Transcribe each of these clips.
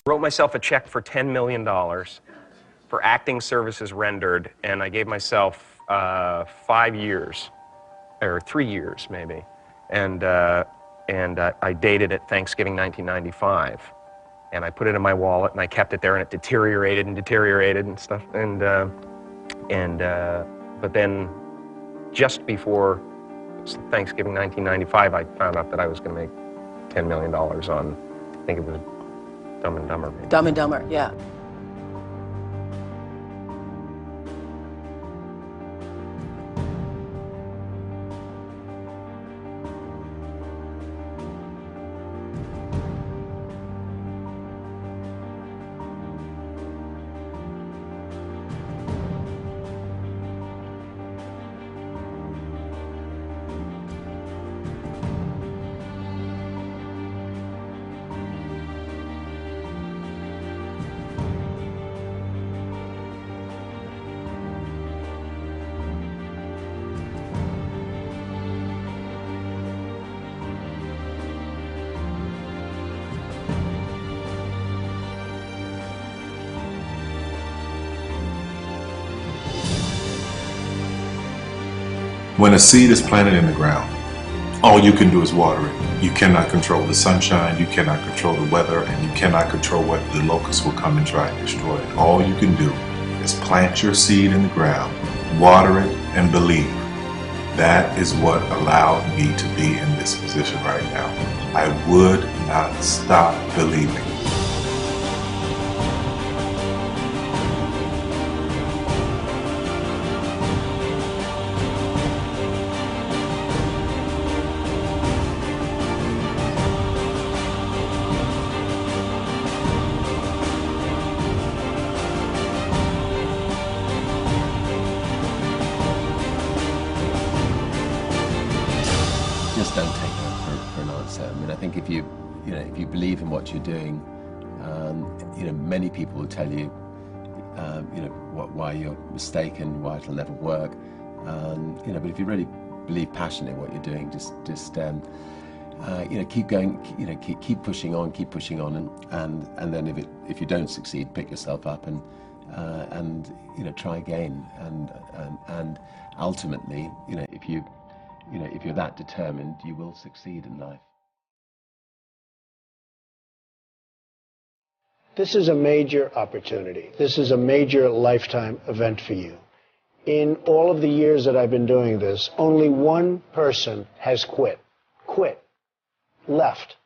Wrote myself a check for $10 million for acting services rendered, and I gave myself 5 years, or 3 years maybe, and I dated it Thanksgiving 1995, and I put it in my wallet and I kept it there, and it deteriorated and stuff, but then just before Thanksgiving 1995, I found out that I was going to make $10 million on, I think it was Dumb and Dumber. Maybe. Dumb and Dumber, yeah. When a seed is planted in the ground, all you can do is water it. You cannot control the sunshine, you cannot control the weather, and you cannot control whether the locusts will come and try and destroy it. All you can do is plant your seed in the ground, water it, and believe. That is what allowed me to be in this position right now. I would not stop believing. Just don't take no for an answer. I mean, I think if you believe in what you're doing, many people will tell you, why you're mistaken, why it'll never work. But if you really believe passionately in what you're doing, just keep going. Keep pushing on, and then if you don't succeed, pick yourself up and try again. And ultimately, if you're that determined, you will succeed in life. This is a major opportunity. This is a major lifetime event for you. In all of the years that I've been doing this, only one person has quit, left.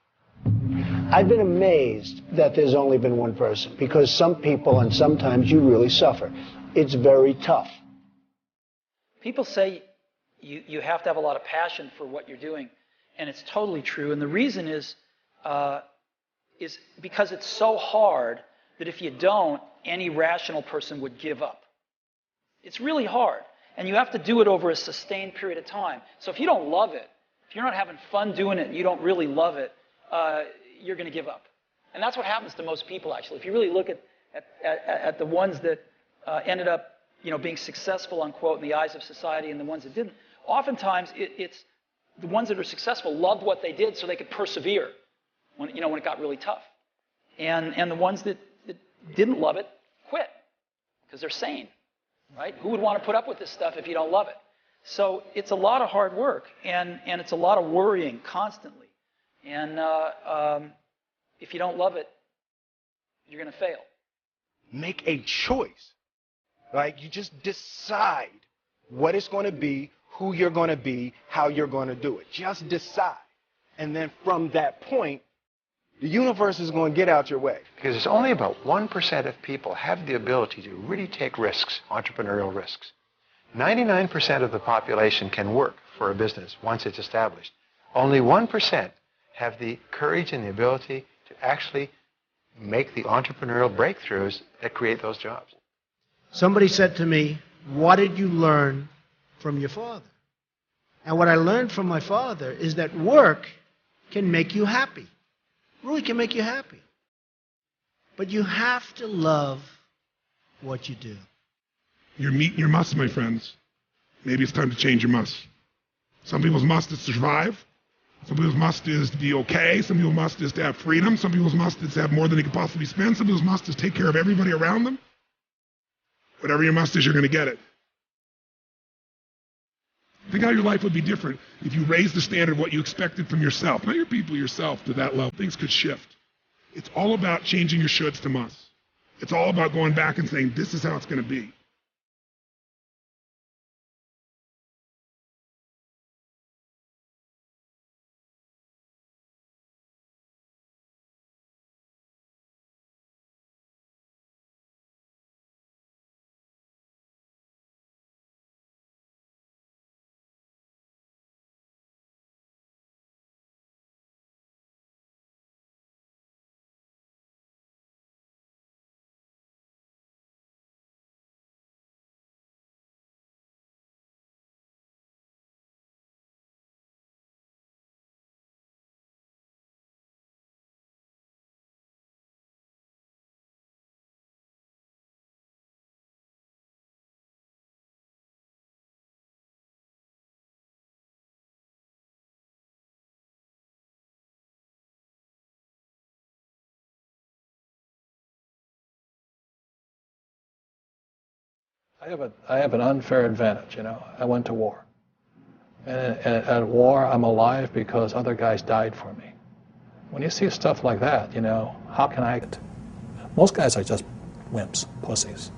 I've been amazed that there's only been one person, because some people, and sometimes you really suffer. It's very tough. People say you have to have a lot of passion for what you're doing, and it's totally true. And the reason is because it's so hard that if you don't, any rational person would give up. It's really hard, and you have to do it over a sustained period of time. So if you don't love it, if you're not having fun doing it and you don't really love it, you're going to give up. And that's what happens to most people, actually. If you really look at the ones that ended up being successful, unquote, in the eyes of society, and the ones that didn't, oftentimes it's the ones that are successful loved what they did so they could persevere when it got really tough. And the ones that didn't love it quit because they're sane, right? Who would want to put up with this stuff if you don't love it? So it's a lot of hard work, and it's a lot of worrying constantly. And if you don't love it, you're going to fail. Make a choice. Like, you just decide what it's going to be, who you're going to be, how you're going to do it. Just decide. And then from that point, the universe is going to get out your way. Because it's only about 1% of people have the ability to really take risks, entrepreneurial risks. 99% of the population can work for a business once it's established. Only 1% have the courage and the ability to actually make the entrepreneurial breakthroughs that create those jobs. Somebody said to me, what did you learn from your father? And what I learned from my father is that work can make you happy. Really can make you happy. But you have to love what you do. You're meeting your must, my friends. Maybe it's time to change your must. Some people's must is to survive. Some people's must is to be okay. Some people's must is to have freedom. Some people's must is to have more than they could possibly spend. Some people's must is take care of everybody around them. Whatever your must is, you're going to get it. Think how your life would be different if you raised the standard of what you expected from yourself, not your people, yourself, to that level. Things could shift. It's all about changing your shoulds to musts. It's all about going back and saying, this is how it's going to be. I have an unfair advantage, you know. I went to war. And at war, I'm alive because other guys died for me. When you see stuff like that, you know, how can I? Most guys are just wimps, pussies,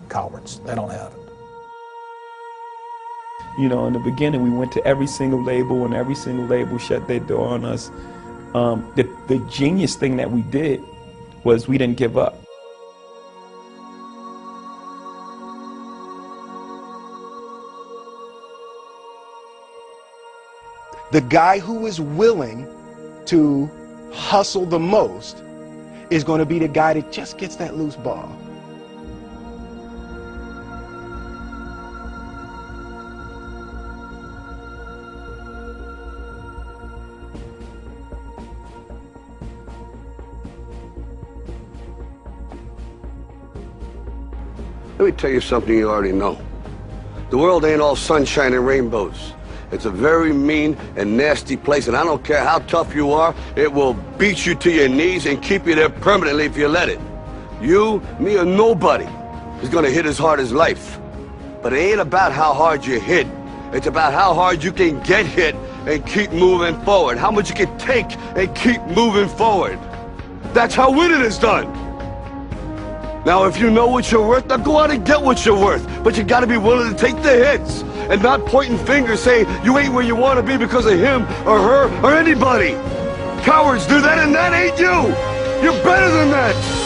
cowards. They don't have it. You know, in the beginning, we went to every single label, and every single label shut their door on us. The genius thing that we did was we didn't give up. The guy who is willing to hustle the most is going to be the guy that just gets that loose ball. Let me tell you something you already know. The world ain't all sunshine and rainbows. It's a very mean and nasty place, and I don't care how tough you are, it will beat you to your knees and keep you there permanently if you let it. You, me, or nobody is gonna hit as hard as life. But it ain't about how hard you hit. It's about how hard you can get hit and keep moving forward. How much you can take and keep moving forward. That's how winning is done. Now, if you know what you're worth, now go out and get what you're worth. But you gotta be willing to take the hits and not pointing fingers saying you ain't where you want to be because of him or her or anybody. Cowards do that, and that ain't you. You're better than that.